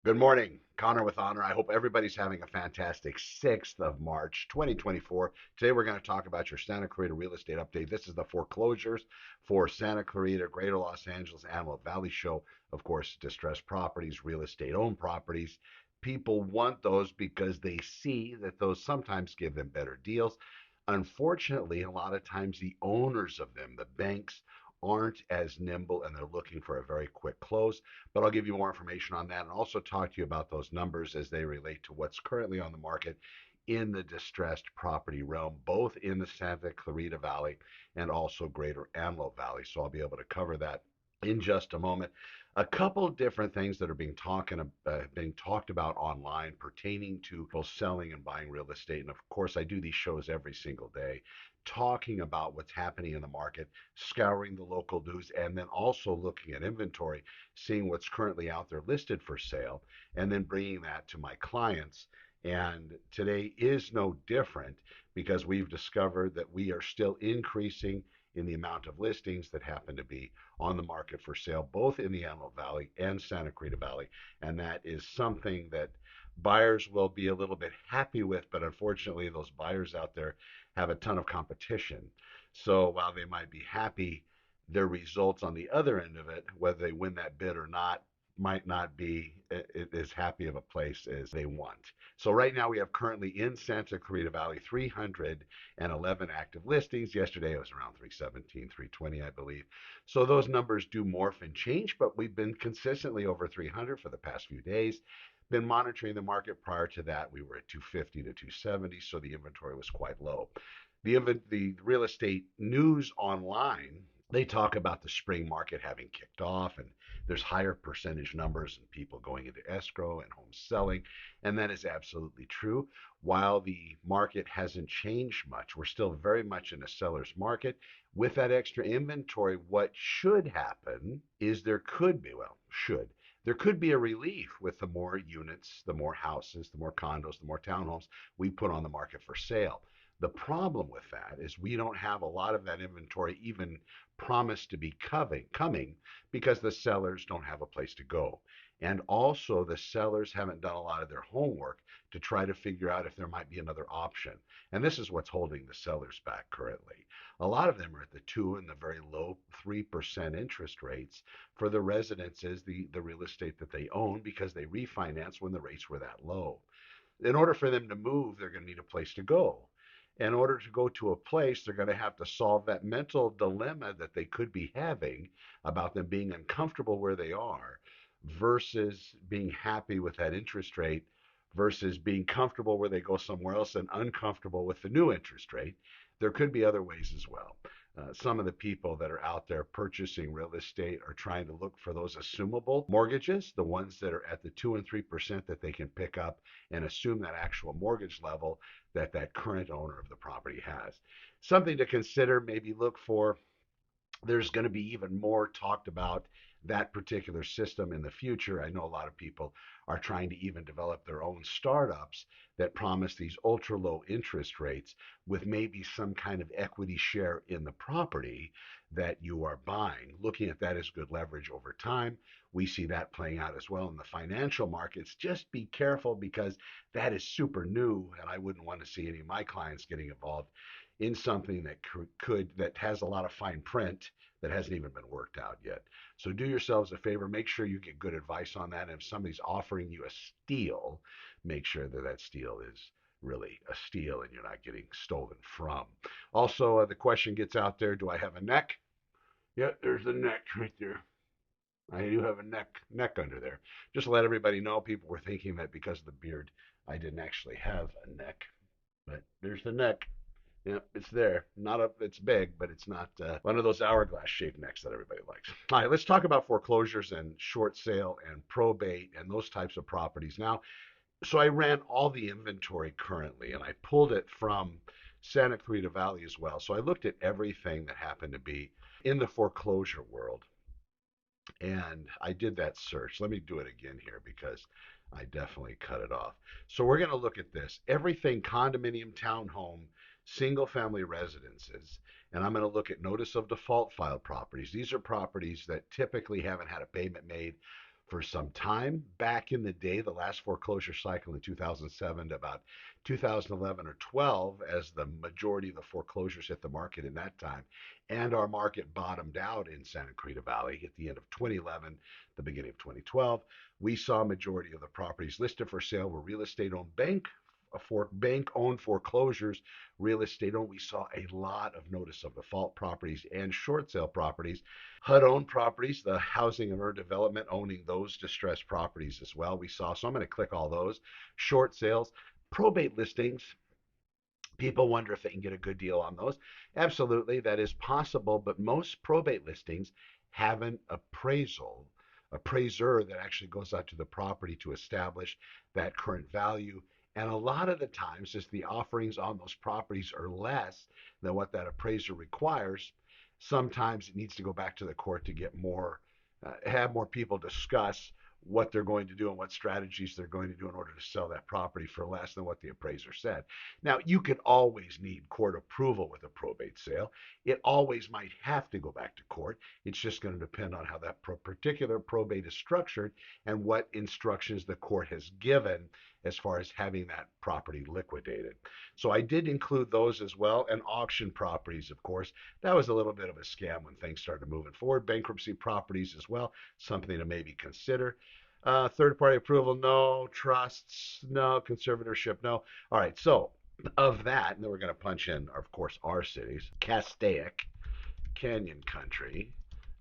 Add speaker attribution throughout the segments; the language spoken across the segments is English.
Speaker 1: Good morning, Connor with Honor. I hope everybody's having a fantastic 6th of March, 2024. Today we're going to talk about your Santa Clarita real estate update. This is the foreclosures for Santa Clarita, Greater Los Angeles, Antelope Valley show. Of course, distressed properties, real estate owned properties. People want those because they see that those sometimes give them better deals. Unfortunately, a lot of times the owners of them, the banks, aren't as nimble and they're looking for a very quick close. But I'll give you more information on that and also talk to you about those numbers as they relate to what's currently on the market in the distressed property realm, both in the Santa Clarita Valley and also Greater Antelope Valley. So I'll be able to cover that in just a moment. A couple different things that are being talked about online pertaining to both selling and buying real estate. And of course, I do these shows every single day, talking about what's happening in the market, scouring the local news, and then also looking at inventory, seeing what's currently out there listed for sale, and then bringing that to my clients. And today is no different because we've discovered that we are still increasing in the amount of listings that happen to be on the market for sale, both in the Antelope Valley and Santa Clarita Valley. And that is something that buyers will be a little bit happy with, but unfortunately, those buyers out there have a ton of competition. So while they might be happy, their results on the other end of it, whether they win that bid or not, might not be as happy of a place as they want. So right now we have currently in Santa Clarita Valley 311 active listings. Yesterday it was around 317, 320, I believe. So those numbers do morph and change, but we've been consistently over 300 for the past few days. Been monitoring the market. Prior to that, we were at 250 to 270, so the inventory was quite low. The real estate news online, they talk about the spring market having kicked off and there's higher percentage numbers and people going into escrow and home selling, and that is absolutely true. While the market hasn't changed much, we're still very much in a seller's market. With that extra inventory, what should happen is there could be a relief with the more units, the more houses, the more condos, the more townhomes we put on the market for sale. The problem with that is we don't have a lot of that inventory even promised to be coming because the sellers don't have a place to go. And also, the sellers haven't done a lot of their homework to try to figure out if there might be another option. And this is what's holding the sellers back currently. A lot of them are at the 2 and the very low 3% interest rates for the residences, the real estate that they own, because they refinanced when the rates were that low. In order for them to move, they're going to need a place to go. In order to go to a place, they're going to have to solve that mental dilemma that they could be having about them being uncomfortable where they are versus being happy with that interest rate versus being comfortable where they go somewhere else and uncomfortable with the new interest rate. There could be other ways as well. Some of the people that are out there purchasing real estate are trying to look for those assumable mortgages, the ones that are at the 2 and 3% that they can pick up and assume that actual mortgage level that that current owner of the property has. Something to consider, maybe look for. There's going to be even more talked about that particular system in the future. I know a lot of people are trying to even develop their own startups that promise these ultra low interest rates with maybe some kind of equity share in the property that you are buying. Looking at that as good leverage over time. We see that playing out as well in the financial markets. Just be careful because that is super new, and I wouldn't want to see any of my clients getting involved in something that that has a lot of fine print that hasn't even been worked out yet. So do yourselves a favor, make sure you get good advice on that. And if somebody's offering you a steal, make sure that that steal is really a steal and you're not getting stolen from. Also, the question gets out there, do I have a neck? Yeah, there's the neck right there. I do have a neck under there. Just to let everybody know, people were thinking that because of the beard, I didn't actually have a neck. But there's the neck. Yeah, it's there. Not a, it's big, but it's not one of those hourglass shaped necks that everybody likes. All right, let's talk about foreclosures and short sale and probate and those types of properties. Now, so I ran all the inventory currently, and I pulled it from Santa Clarita Valley as well. So I looked at everything that happened to be in the foreclosure world, and I did that search. Let me do it again here because I definitely cut it off. So we're going to look at this everything condominium, townhome, single family residences, and I'm going to look at notice of default file properties. These are properties that typically haven't had a payment made For some time back in the day, the last foreclosure cycle in 2007 to about 2011 or 12, as the majority of the foreclosures hit the market in that time, and our market bottomed out in Santa Clarita Valley at the end of 2011, the beginning of 2012, we saw a majority of the properties listed for sale were real estate owned bank owned foreclosures, real estate owned. We saw a lot of notice of default properties and short sale properties. HUD owned properties, the housing and urban development owning those distressed properties as well. We saw, so I'm going to click all those. Short sales, probate listings. People wonder if they can get a good deal on those. Absolutely, that is possible, but most probate listings have an appraiser that actually goes out to the property to establish that current value. And a lot of the times, as the offerings on those properties are less than what that appraiser requires, sometimes it needs to go back to the court to get more, have more people discuss what they're going to do and what strategies they're going to do in order to sell that property for less than what the appraiser said. Now, you could always need court approval with a probate sale. It always might have to go back to court. It's just going to depend on how that particular probate is structured and what instructions the court has given as far as having that property liquidated. So I did include those as well, and auction properties, of course. That was a little bit of a scam when things started moving forward. Bankruptcy properties as well, something to maybe consider. Third party approval, no. Trusts, no. Conservatorship, no. All right, so of that, and then we're going to punch in, of course, our cities: Castaic, Canyon Country,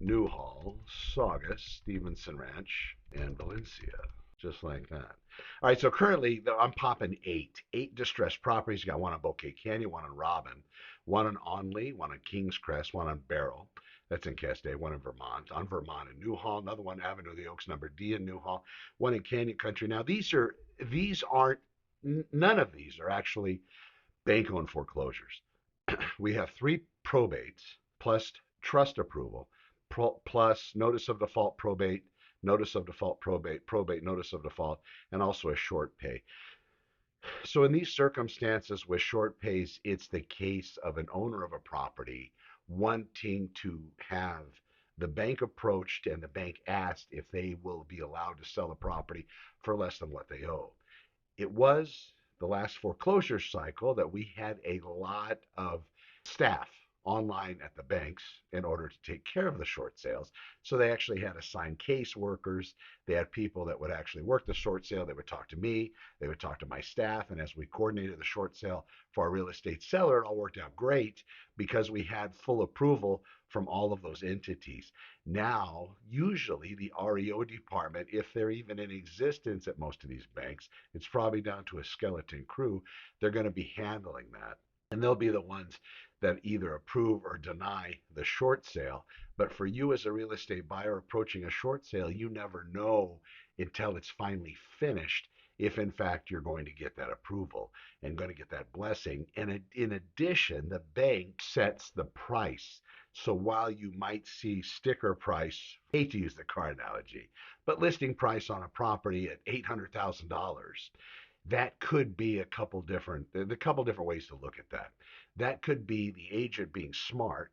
Speaker 1: Newhall, Saugus, Stevenson Ranch, and Valencia. Just like that. All right, so currently I'm popping eight distressed properties. You got one on Bouquet Canyon, one on Robin, one on Onley, one on King's Crest, one on Barrel. That's in Castaic, one in Vermont. On Vermont in Newhall, another one, Avenue of the Oaks, number D in Newhall, one in Canyon Country. Now these aren't none of these are actually bank-owned foreclosures. We have 3 probates plus trust approval plus notice of default probate, notice of default probate, probate notice of default, and also a short pay. So in these circumstances with short pays, it's the case of an owner of a property wanting to have the bank approached and the bank asked if they will be allowed to sell a property for less than what they owe. It was the last foreclosure cycle that we had a lot of staff online at the banks in order to take care of the short sales. So they actually had assigned case workers. They had people that would actually work the short sale. They would talk to me. They would talk to my staff. And as we coordinated the short sale for our real estate seller, it all worked out great because we had full approval from all of those entities. Now, usually the REO department, if they're even in existence at most of these banks, it's probably down to a skeleton crew. They're going to be handling that. And they'll be the ones that either approve or deny the short sale. But for you as a real estate buyer approaching a short sale, you never know until it's finally finished if in fact you're going to get that approval and going to get that blessing. And in addition, the bank sets the price. So while you might see sticker price, hate to use the car analogy, but listing price on a property at $800,000, that could be a couple different ways to look at that. That could be the agent being smart,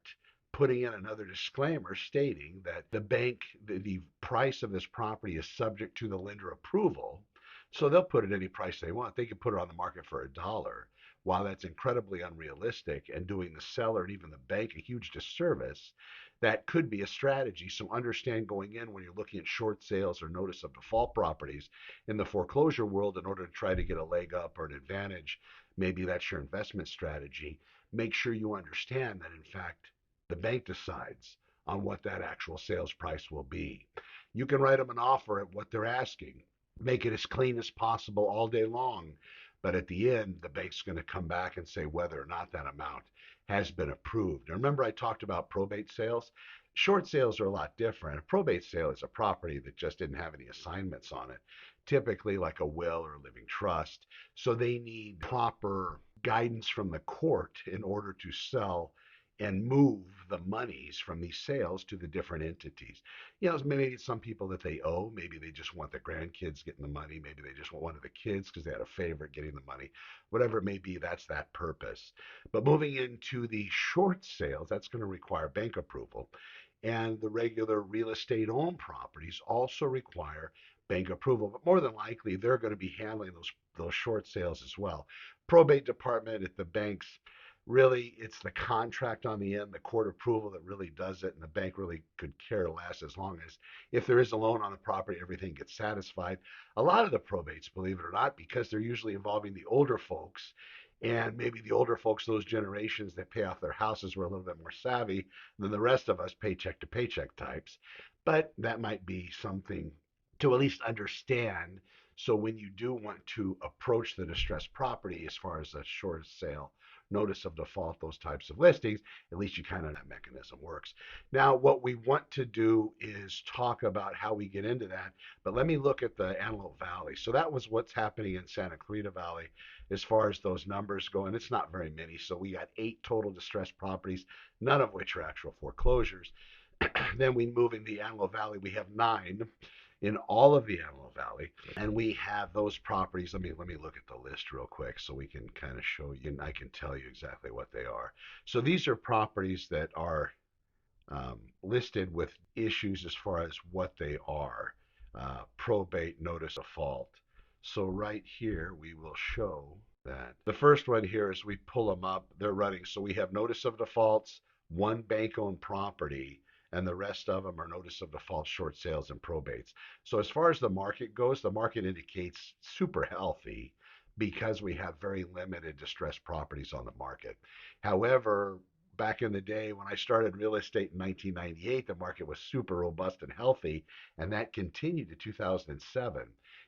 Speaker 1: putting in another disclaimer stating that the price of this property is subject to the lender approval. So they'll put it any price they want. They could put it on the market for $1. While that's incredibly unrealistic and doing the seller and even the bank a huge disservice, that could be a strategy. So understand going in when you're looking at short sales or notice of default properties in the foreclosure world in order to try to get a leg up or an advantage, maybe that's your investment strategy. Make sure you understand that in fact the bank decides on what that actual sales price will be. You can write them an offer at what they're asking. Make it as clean as possible all day long. But at the end, the bank's going to come back and say whether or not that amount has been approved. Now, remember I talked about probate sales? Short sales are a lot different. A probate sale is a property that just didn't have any assignments on it, typically like a will or a living trust. So they need proper guidance from the court in order to sell and move the monies from these sales to the different entities. Maybe some people that they owe, maybe they just want the grandkids getting the money, maybe they just want one of the kids because they had a favorite getting the money. Whatever it may be, that's that purpose. But moving into the short sales, that's going to require bank approval. and the regular real estate owned properties also require bank approval, but more than likely they're going to be handling those short sales as well. Probate department at the banks, really it's the contract on the end, the court approval that really does it, and the bank really could care less as long as if there is a loan on the property, everything gets satisfied. A lot of the probates, believe it or not, because they're usually involving the older folks, and maybe the older folks, those generations that pay off their houses, were a little bit more savvy than the rest of us paycheck to paycheck types. But that might be something to at least understand. So when you do want to approach the distressed property as far as a short sale, notice of default, those types of listings, at least you kind of know that mechanism works. Now, what we want to do is talk about how we get into that, but let me look at the Antelope Valley. So that was what's happening in Santa Clarita Valley as far as those numbers go, and it's not very many. So we got 8 total distressed properties, none of which are actual foreclosures. Then we move in the Antelope Valley, we have 9 in all of the Antelope Valley, and we have those properties. Let me look at the list real quick so we can kind of show you, and I can tell you exactly what they are. So these are properties that are listed with issues as far as what they are. Probate, notice of default. So right here we will show that the first one here is we pull them up. They're running. So we have notice of defaults, 1 bank-owned property, and the rest of them are notice of default, short sales, and probates. So as far as the market goes, the market indicates super healthy because we have very limited distressed properties on the market. However, back in the day when I started real estate in 1998, the market was super robust and healthy, and that continued to 2007.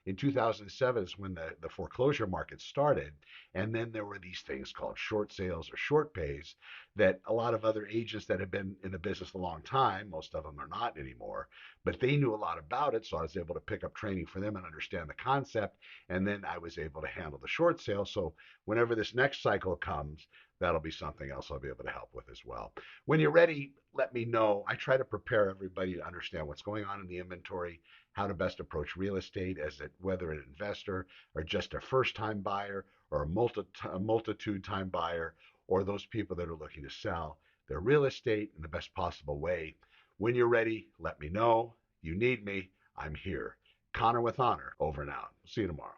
Speaker 1: In 2007 is when the foreclosure market started, and then there were these things called short sales or short pays that a lot of other agents that have been in the business a long time, most of them are not anymore, but they knew a lot about it, so I was able to pick up training for them and understand the concept, and then I was able to handle the short sale. So whenever this next cycle comes, that'll be something else I'll be able to help with as well. When you're ready, let me know. I try to prepare everybody to understand what's going on in the inventory, how to best approach real estate as whether an investor or just a first time buyer or a multitude time buyer, or those people that are looking to sell their real estate in the best possible way. When you're ready, let me know. You need me, I'm here. Connor with Honor, over and out. See you tomorrow.